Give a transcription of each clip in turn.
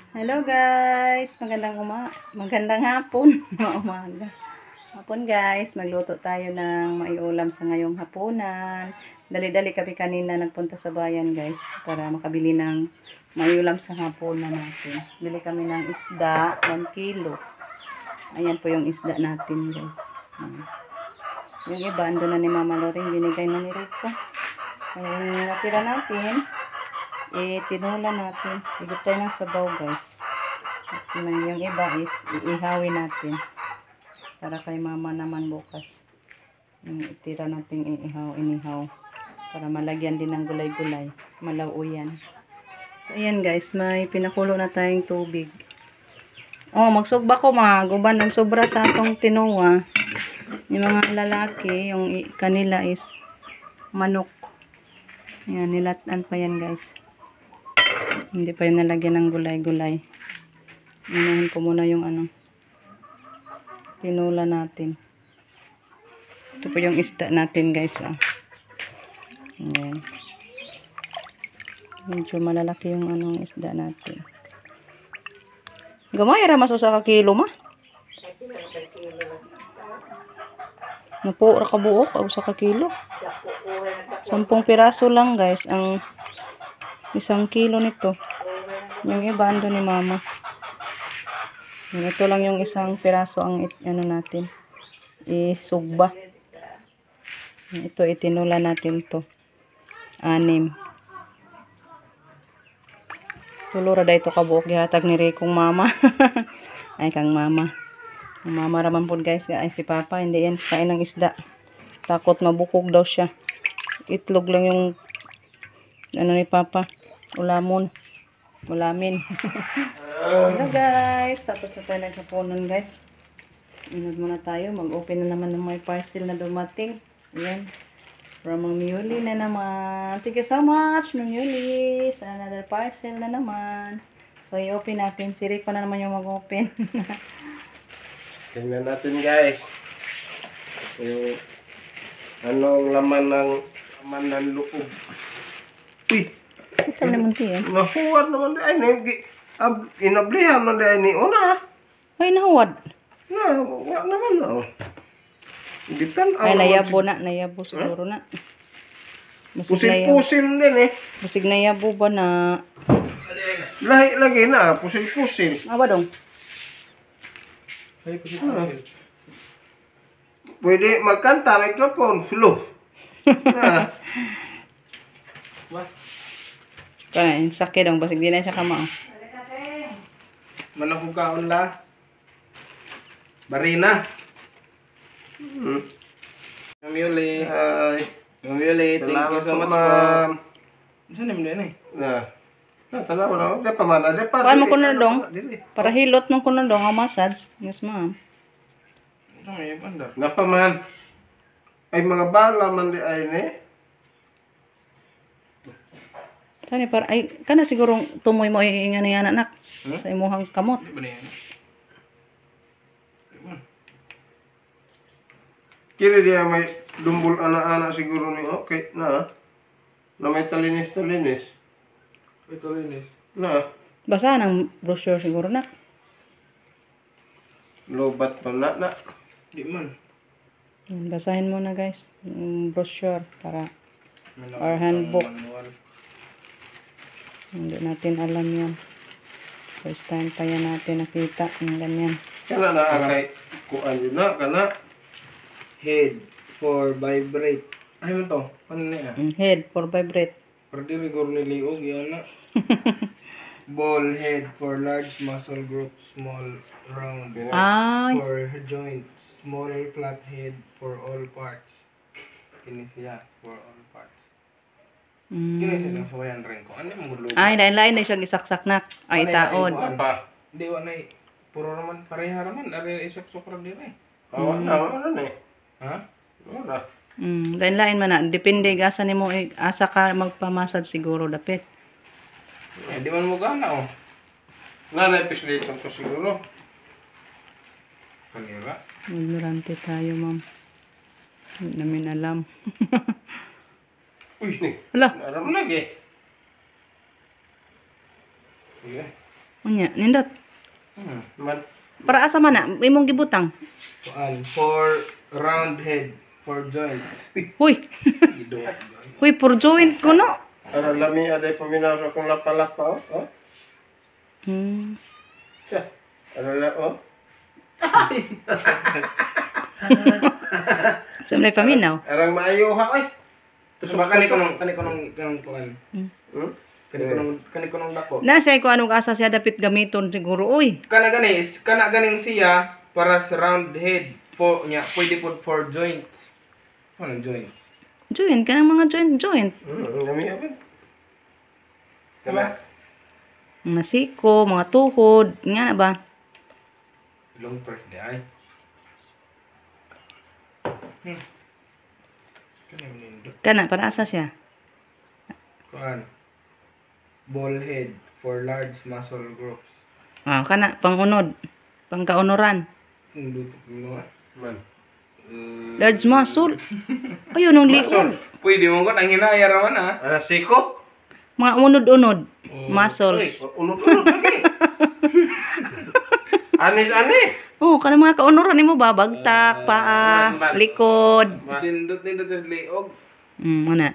Hello guys, magandang hapon. Umaga. Hapon guys, magluto tayo ng maiulam sa ngayong hapunan. Dali-dali kami kanina nagpunta sa bayan guys para makabili ng maiulam sa hapunan natin. Bili kami ng isda, 1 kilo. Ayan po yung isda natin guys. Yung iba, ando na ni Mama Loring, binigay na ni Rico. Yung natira natin, tinula natin. Higit tayo ng sabaw guys. Yung iba is iihawin natin. Para kay Mama naman bukas. Yung itira natin inihaw. Para malagyan din ng gulay-gulay. Malauyan. So ayan guys, may pinakulo na tayong tubig. Oh, magsugba ko guban ng sobra sa atong tinuwa. Yung mga lalaki, yung kanila is manok. Yan, nilatan pa yan guys. Hindi pa yun nalagyan ng gulay-gulay. Unahin ko muna yung tinula natin. Ito po yung isda natin guys. Ayan. Medyo malalaki yung isda natin. Gamay ra mas usa ka kilo ma. Napo ra ka buok usa ka kilo. 10 piraso lang guys ang 1 kilo nito. Yung iba ando ni Mama. Ito lang yung 1 piraso ang natin. Isugba. Ito itinula natin to. 6. Tulura da ito kabuok gihatag ni Rikong Mama. Ay kang Mama. Ang Mama raman po guys, ay si Papa hindi yan kain ng isda. Takot mabukog daw siya. Itlog lang yung ni Papa. Ulamin. Hello guys, tapos na tayo naghapunan guys. Inod muna tayo, mag-open na naman ng may parcel na dumating. Ayan. From Ma'am Yuli na naman. Thank you so much, Ma'am Yuli. Sa another parcel na naman. So, i-open natin. Si Rico na naman yung mag-open. Tingnan natin guys. Yung anong laman ng loob. Uy! Ito naman tiyan. Nahuwad naman di ay inablihan man di ay ni una. Ay, nahuwad. Wala naman na. Bitan Ay, nayabo siguro na. Pusil-pusil din eh. Basig nayabo ba na? Lahi lagi na, pusil-pusil. Aba dong. Ay, pusil-pusil. Pwede magkanta, microphone, flow. Kaya, sakit dong. Basig di na siya kamao. Manakog kaon la. Barina. Ma'am Yuli. Hi. Ma'am Yuli, thank you so much po. Saan naman din eh? Tanaw na. Di pa man. Paano mo kuno dong? Para hilot mo kuno dong ang massage. Yes, ma'am. Nga pa man. Ay mga bala man di ay ni. Kani para ay kana siguro tumoy mo ingani anak sa imuhang kamot. Di ba na yan? Kira dia may dumbol ana-ana siguro ni okay na. Na may talinis-talinis. May talinis. Na. Basa ng brochure siguro na. Lobat pa na. Di man. Basahin mo na guys. Yung brochure para or handbook. Hindi natin alam yan. First time pa yan natin nakita ng ganyan. Kana na kay kuan yun na kana head for vibrate. Ay mo to, paano niya? Head for vibrate. Pero di rigor ni liog yan na. Ball head for large muscle group, small round Ay. for joints, small flat head for all parts. Kini siya for all parts. Kini siya ng sawayan rin ko. Ano mo lugar? Ay, lain na siyang isaksak na. Ay, taon. Di wa na puro naman pareha naman. Ari isok-sok ra dire. Ano na eh. Ha? Wala. Lain man na. Depende asa nimo asa ka magpamasad siguro dapit. Eh, di man mo gana oh. Nanay pislatan ko siguro. Kanira. Ignorante tayo, ma'am. Hindi namin alam. Uy, Hala. aram lagi. Sige. Unya, nindot. Man, Para asa man na, imong gibutang. kuan, for round head, for joints. Huy. Giduot. Huy, for joint ko no. Para lami aday paminaw sa akong lapa-lapa, oh. Hmm. Siya. Ano na, oh. Sa may paminaw. Arang maayo ha, ay. Tusok kani ko nung kuan. Hmm. Hmm? Kani ko nung dako. Nasa ko anong asa siya dapit gamiton siguro, uy. Kana ganing siya para sa round head po nya pwede po for joints. Ano joints? Joint, kanang mga joint. Lami abin. Diba? Mga siko, mga tuhod, nga na ba? Long press di ay. Kani nindo. Kana, para asa siya? Kuan. Ball head for large muscle groups. Ah, kana, pangunod. Pangkaunoran. Indot mo. Man. Large muscle. Ayun, nung liog. Pwede mo ko nang hinaya raman ha. Ana, siko? Mga unod-unod. Oh. Muscles. Unod-unod lagi. Anis-ani. Oh, kanang mga kaunoran nimo ba? Bagtak, paa, likod. Dindot sa liog. Muna.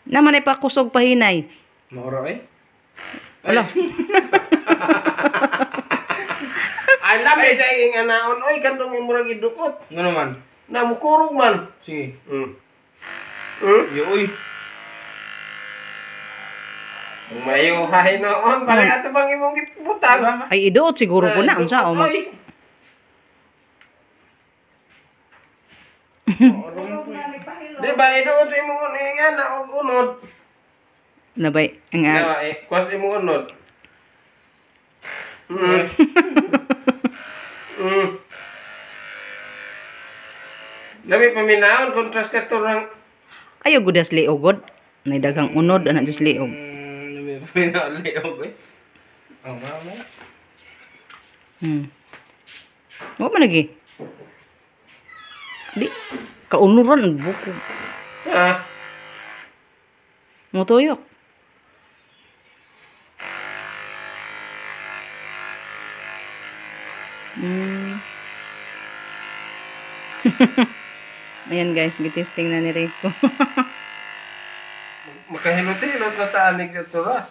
Naman ay pakusog pahinay. Maoro eh. Wala. Ay, lami dahil nga naon. Oy, kantong imurag idukot. Ngano man? Namukurog man. Sige. Hmm? Yo uy. Mayo hay noon. Pare ato bang imong giputan. Ay iduot siguro ko na. Ang sa mo. Oy. Di ba iduot sa imong nga na unod. Nabay. Ang Na, kwas imong unod. Dami paminaon kontras ka turang Ayaw gudas liogod. Nay daghang unod anak Diyos liog. Nabi pa na liog eh. Ang mama. Mo man lagi. Di kaunuran ang buko. ah Mo tuyok. Ayan guys, gitesting na ni Rico. makahilot-hilot na taanig ka tura.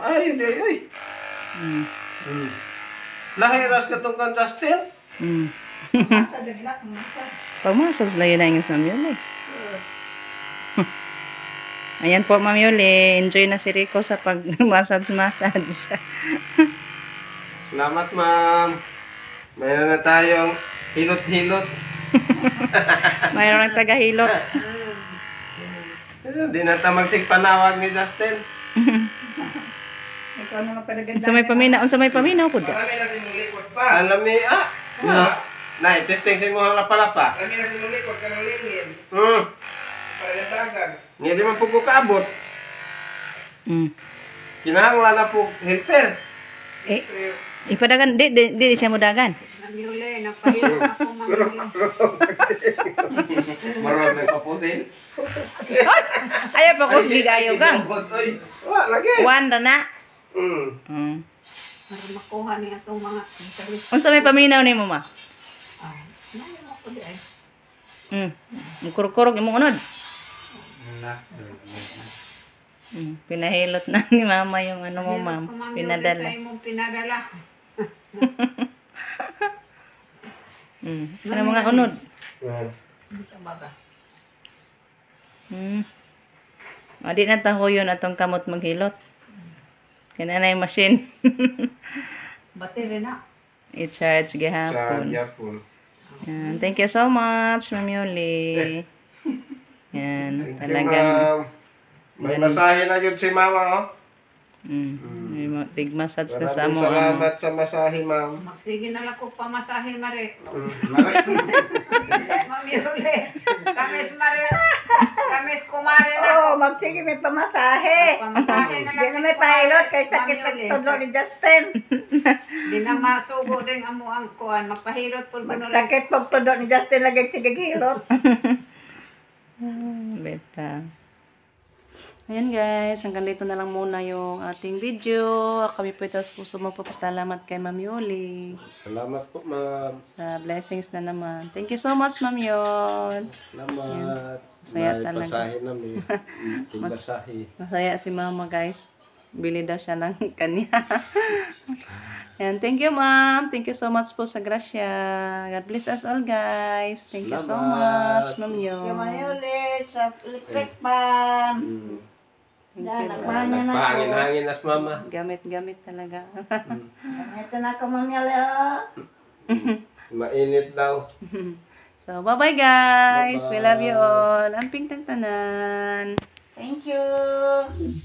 Ay, di oy. Lahiras ka tong kan Justin. Pagmasas lang yun na yung Ma'am Yuli. Ayan po Ma'am Yuli, enjoy na si Rico sa pag-massage. Salamat, ma'am. Mayroon na tayong hilot-hilot. Mayroon ng tagahilot. Di na ta magsigpanawag ni Justin. Unsa may paminaw po da. Marami na sinulikot pa. Alam mi, Nay, testing si mo lapa-lapa. Marami na sinulikot ka ng lingin. Para nagdagan. Nga di man po ko kaabot. Kinahanglan na po helper. Ipadagan, di siya mo dagan. Marami nagpapusin. Ayaw pa ko gigayo gang. Oy. Wa, lagi. One ra na. Para makuha niya itong mga interest. Unsa may paminaw nimo ma? Nayo ako di ay. Kurkurog imong unod. Na. Pinahilot na ni mama yung ano mo ma'am. Pinadala. Sa imong pinadala. Ano mga unod? Sa baga. Adi na taho yun atong kamot maghilot. Kaya na yung machine. Battery na. I-charge Sa gihapon. Japon. Yan. Thank you so much, Ma'am Yuli. Yan. Thank you, Talagang ma'am. May masahe na yun si mama, oh. may tig-massage na sa Maraming mo. salamat sa masahe, ma'am. Magsige na lang ko pamasahe mare. Marami. Mami Rule. Kamis mare. Kamis kumare na. Oo, magsige may pamasahe. Pamasahe na Di lang. na may pahilot kay sakit pagtudlo ni Justin. Di na masugo din amo ang kuan. Magpahilot po ba nila. Sakit pagtudlo ni Justin lagi sige hilot. Beta. Ayan guys, hanggang dito na lang muna yung ating video. Kami po ito puso magpapasalamat kay Ma'am Yoli Salamat po, ma'am. sa blessings na naman. Thank you so much, Ma'am Yol. Salamat. Saya May talaga. pasahe namin. Tingbasahe. Masaya si Mama guys. Bili daw siya ng kanya. And thank you, Ma'am. Thank you so much po sa grasya. God bless us all, guys. Thank you so Salamat. much, Ma'am Yung Yol. ulit sa electric fan. Mm. Thank Yan, you. nagmahangin na ako. Nagpahangin-hangin nas mama. Gamit-gamit talaga. Ito na ka mamila. Mainit daw. So, bye-bye, guys. We love you Bye-bye. all. Amping tagtanan. Thank you.